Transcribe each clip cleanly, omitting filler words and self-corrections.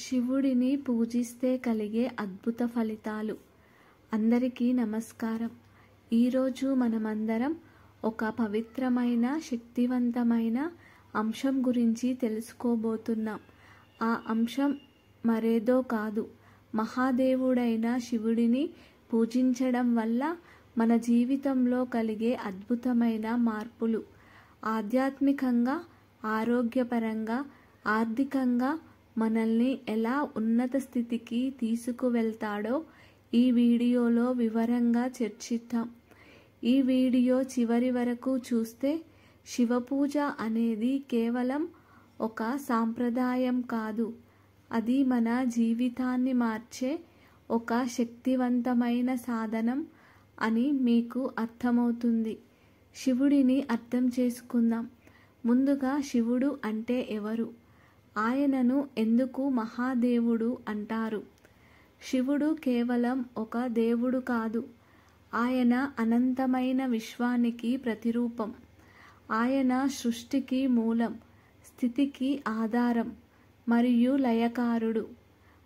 శివుడిని పూజిస్తే కలిగే అద్భుత ఫలితాలు. అందరికీ నమస్కారం. ఈరోజు మనమందరం ఒక పవిత్రమైన శక్తివంతమైన అంశం గురించి తెలుసుకోబోతున్నాం. ఆ అంశం మరేదో కాదు, మహాదేవుడైన శివుడిని పూజించడం వల్ల మన జీవితంలో కలిగే అద్భుతమైన మార్పులు. ఆధ్యాత్మికంగా, ఆరోగ్యపరంగా, ఆర్థికంగా మనల్ని ఎలా ఉన్నత స్థితికి తీసుకువెళ్తాడో ఈ వీడియోలో వివరంగా చర్చిద్దాం. ఈ వీడియో చివరి వరకు చూస్తే శివపూజ అనేది కేవలం ఒక సాంప్రదాయం కాదు, అది మన జీవితాన్ని మార్చే ఒక శక్తివంతమైన సాధనం అని మీకు అర్థమవుతుంది. శివుడిని అర్థం చేసుకుందాం. ముందుగా శివుడు అంటే ఎవరు? ఆయనను ఎందుకు మహాదేవుడు అంటారు? శివుడు కేవలం ఒక దేవుడు కాదు, ఆయన అనంతమైన విశ్వానికి ప్రతిరూపం. ఆయన సృష్టికి మూలం, స్థితికి ఆధారం మరియు లయకారుడు.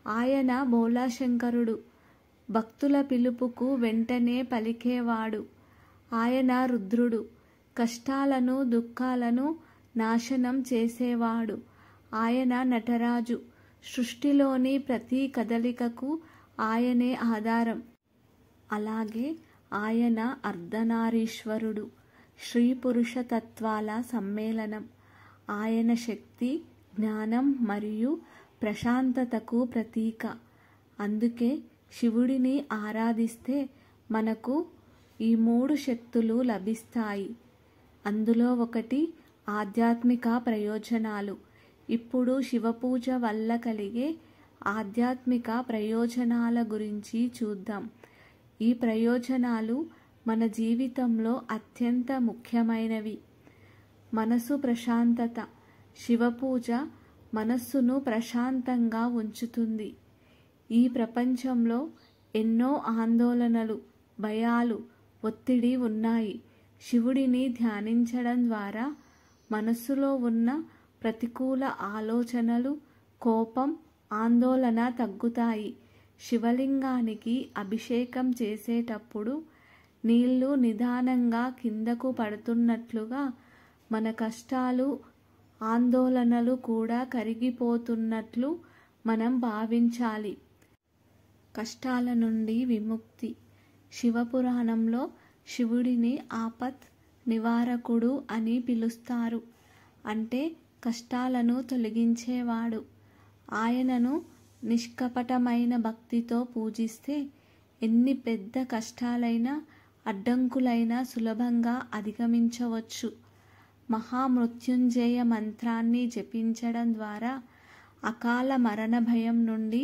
ఆయన భోళాశంకరుడు, భక్తుల పిలుపుకు వెంటనే పలికేవాడు. ఆయన రుద్రుడు, కష్టాలను దుఃఖాలను నాశనం చేసేవాడు. ఆయన నటరాజు, సృష్టిలోని ప్రతి కదలికకు ఆయనే ఆధారం. అలాగే ఆయన అర్ధనారీశ్వరుడు, స్త్రీ పురుష తత్వాల సమ్మేళనం. ఆయన శక్తి, జ్ఞానం మరియు ప్రశాంతతకు ప్రతీక. అందుకే శివుడిని ఆరాధిస్తే మనకు ఈ 3 శక్తులు లభిస్తాయి. అందులో ఒకటి ఆధ్యాత్మిక ప్రయోజనాలు. ఇప్పుడు శివపూజ వల్ల కలిగే ఆధ్యాత్మిక ప్రయోజనాల గురించి చూద్దాం. ఈ ప్రయోజనాలు మన జీవితంలో అత్యంత ముఖ్యమైనవి. మనసు ప్రశాంతత. శివపూజ మనస్సును ప్రశాంతంగా ఉంచుతుంది. ఈ ప్రపంచంలో ఎన్నో ఆందోళనలు, భయాలు, ఒత్తిడి ఉన్నాయి. శివుడిని ధ్యానించడం ద్వారా మనస్సులో ఉన్న ప్రతికూల ఆలోచనలు, కోపం, ఆందోళన తగ్గుతాయి. శివలింగానికి అభిషేకం చేసేటప్పుడు నీళ్లు నిదానంగా కిందకు పడుతున్నట్లుగా మన కష్టాలు, ఆందోళనలు కూడా కరిగిపోతున్నట్లు మనం భావించాలి. కష్టాల నుండి విముక్తి. శివపురాణంలో శివుడిని ఆపత్ నివారకుడు అని పిలుస్తారు. అంటే కష్టాలను తొలగించేవాడు. ఆయనను నిష్కపటమైన భక్తితో పూజిస్తే ఎన్ని పెద్ద కష్టాలైనా, అడ్డంకులైనా సులభంగా అధిగమించవచ్చు. మహామృత్యుంజయ మంత్రాన్ని జపించడం ద్వారా అకాల మరణ భయం నుండి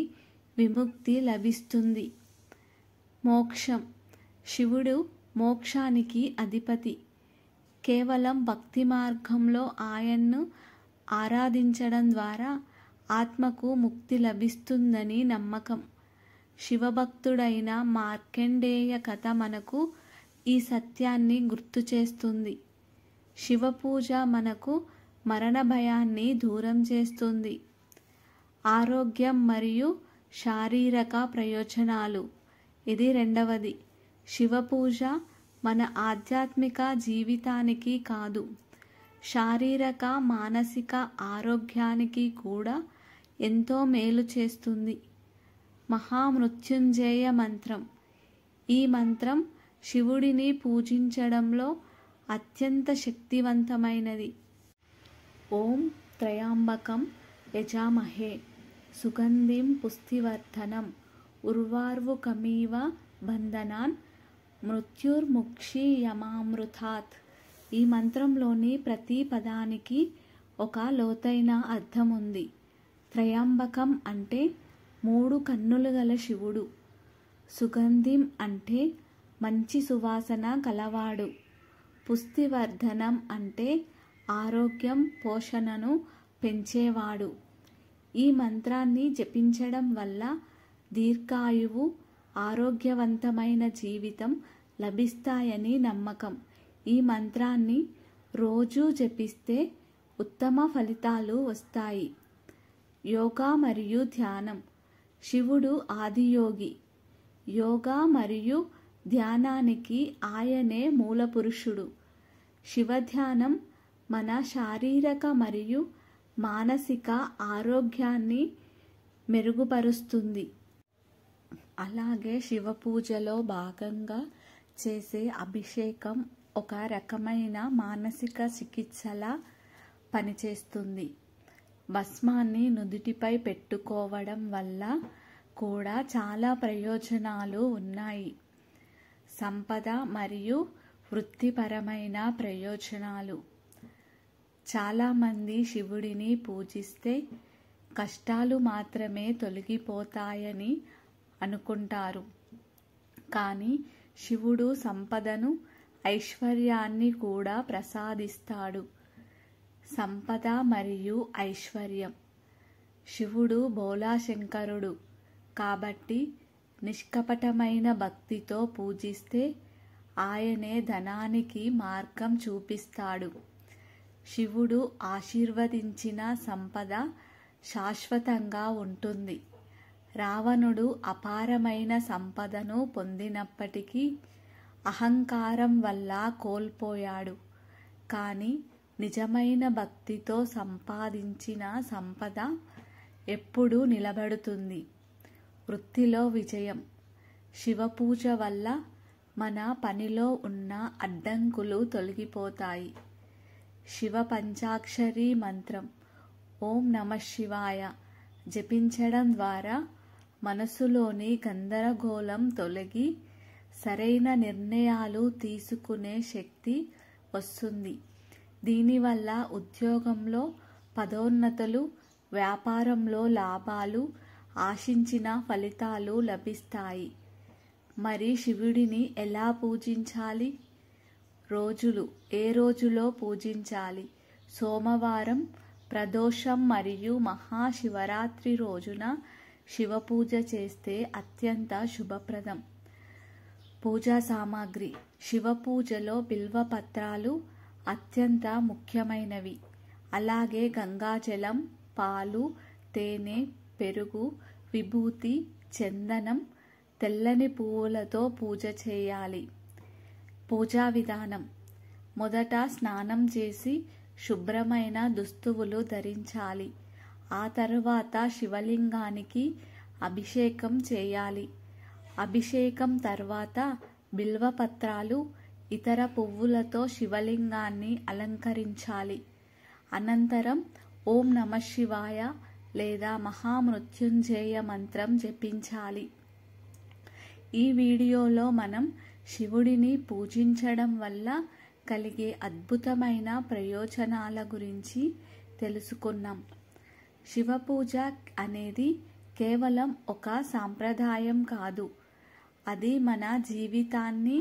విముక్తి లభిస్తుంది. మోక్షం. శివుడు మోక్షానికి అధిపతి. కేవలం భక్తి మార్గంలో ఆయన్ను ఆరాధించడం ద్వారా ఆత్మకు ముక్తి లభిస్తుందని నమ్మకం. శివభక్తుడైన మార్కండేయ కథ మనకు ఈ సత్యాన్ని గుర్తు చేస్తుంది. శివపూజ మనకు మరణ భయాన్ని దూరం చేస్తుంది. ఆరోగ్యం మరియు శారీరక ప్రయోజనాలు. ఇది రెండవది. శివపూజ మన ఆధ్యాత్మిక జీవితానికి కాదు, శారీరక మానసిక ఆరోగ్యానికి కూడా ఎంతో మేలు చేస్తుంది. మహామృత్యుంజయ మంత్రం. ఈ మంత్రం శివుడిని పూజించడంలో అత్యంత శక్తివంతమైనది. ఓం త్రయాంబకం యజామహే సుగంధిం పుష్టివర్ధనం ఉర్వారుకమివ బంధనాన్ మృత్యుర్ముక్షీయమామృతాత్. ఈ మంత్రంలోని ప్రతి పదానికి ఒక లోతైన అర్థం ఉంది. త్రయాంబకం అంటే 3 కన్నులు గల శివుడు. సుగంధిం అంటే మంచి సువాసన కలవాడు. పుష్టివర్ధనం అంటే ఆరోగ్యం, పోషణను పెంచేవాడు. ఈ మంత్రాన్ని జపించడం వల్ల దీర్ఘాయువు, ఆరోగ్యవంతమైన జీవితం లభిస్తాయని నమ్మకం. ఈ మంత్రాన్ని రోజూ జపిస్తే ఉత్తమ ఫలితాలు వస్తాయి. యోగా మరియు ధ్యానం. శివుడు ఆదియోగి. యోగా మరియు ధ్యానానికి ఆయనే మూలపురుషుడు. శివధ్యానం మన శారీరక మరియు మానసిక ఆరోగ్యాన్ని మెరుగుపరుస్తుంది. అలాగే శివ పూజలో భాగంగా చేసే అభిషేకం ఒక రకమైన మానసిక చికిత్సలా పనిచేస్తుంది. భస్మాన్ని నుదుటిపై పెట్టుకోవడం వల్ల కూడా చాలా ప్రయోజనాలు ఉన్నాయి. సంపద మరియు వృత్తిపరమైన ప్రయోజనాలు. చాలామంది శివుడిని పూజిస్తే కష్టాలు మాత్రమే తొలగిపోతాయని అనుకుంటారు. కానీ శివుడు సంపదను, ఐశ్వర్యాన్ని కూడా ప్రసాదిస్తాడు. సంపద మరియు ఐశ్వర్యం. శివుడు భోళాశంకరుడు కాబట్టి నిష్కపటమైన భక్తితో పూజిస్తే ఆయనే ధనానికి మార్గం చూపిస్తాడు. శివుడు ఆశీర్వదించిన సంపద శాశ్వతంగా ఉంటుంది. రావణుడు అపారమైన సంపదను పొందినప్పటికీ అహంకారం వల్ల కోల్పోయాడు. కానీ నిజమైన భక్తితో సంపాదించిన సంపద ఎప్పుడూ నిలబడుతుంది. వృత్తిలో విజయం. శివపూజ వల్ల మన పనిలో ఉన్న అడ్డంకులు తొలగిపోతాయి. శివ పంచాక్షరి మంత్రం ఓం నమః శివాయ జపించడం ద్వారా మనసులోని గందరగోళం తొలగి సరైన నిర్ణయాలు తీసుకునే శక్తి వస్తుంది. దీనివల్ల ఉద్యోగంలో పదోన్నతులు, వ్యాపారంలో లాభాలు, ఆశించిన ఫలితాలు లభిస్తాయి. మరి శివుడిని ఎలా పూజించాలి? రోజులు. ఏ రోజులో పూజించాలి? సోమవారం, ప్రదోషం మరియు మహాశివరాత్రి రోజున శివపూజ చేస్తే అత్యంత శుభప్రదం. పూజా సామాగ్రి. శివపూజలో బిల్వపత్రాలు అత్యంత ముఖ్యమైనవి. అలాగే గంగాజలం, పాలు, తేనె, పెరుగు, విభూతి, చందనం, తెల్లని పువ్వులతో పూజ చేయాలి. పూజా విధానం. మొదట స్నానం చేసి శుభ్రమైన దుస్తువులు ధరించాలి. ఆ తర్వాత శివలింగానికి అభిషేకం చేయాలి. అభిషేకం తర్వాత బిల్వపత్రాలు, ఇతర పువ్వులతో శివలింగాన్ని అలంకరించాలి. అనంతరం ఓం నమః శివాయ లేదా మహామృత్యుంజయ మంత్రం జపించాలి. ఈ వీడియోలో మనం శివుడిని పూజించడం వల్ల కలిగే అద్భుతమైన ప్రయోజనాల గురించి తెలుసుకున్నాం. శివపూజ అనేది కేవలం ఒక సాంప్రదాయం కాదు. అది మన జీవితాన్ని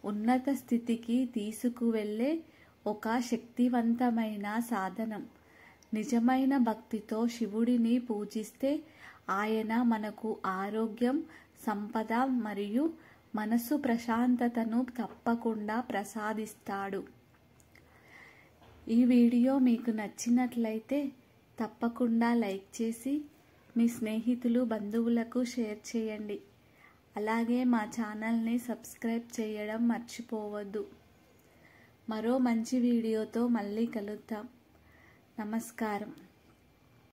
ఉన్నత స్థితికి తీసుకువెళ్ళే ఒక శక్తివంతమైన సాధనం. నిజమైన భక్తితో శివుడిని పూజిస్తే ఆయన మనకు ఆరోగ్యం, సంపద మరియు మనసు ప్రశాంతతను తప్పకుండా ప్రసాదిస్తాడు. ఈ వీడియో మీకు నచ్చినట్లయితే తప్పకుండా లైక్ చేసి మీ స్నేహితులు, బంధువులకు షేర్ చేయండి. అలాగే మా ఛానల్ని సబ్స్క్రైబ్ చేయడం మర్చిపోవద్దు. మరో మంచి వీడియోతో మళ్ళీ కలుద్దాం. నమస్కారం.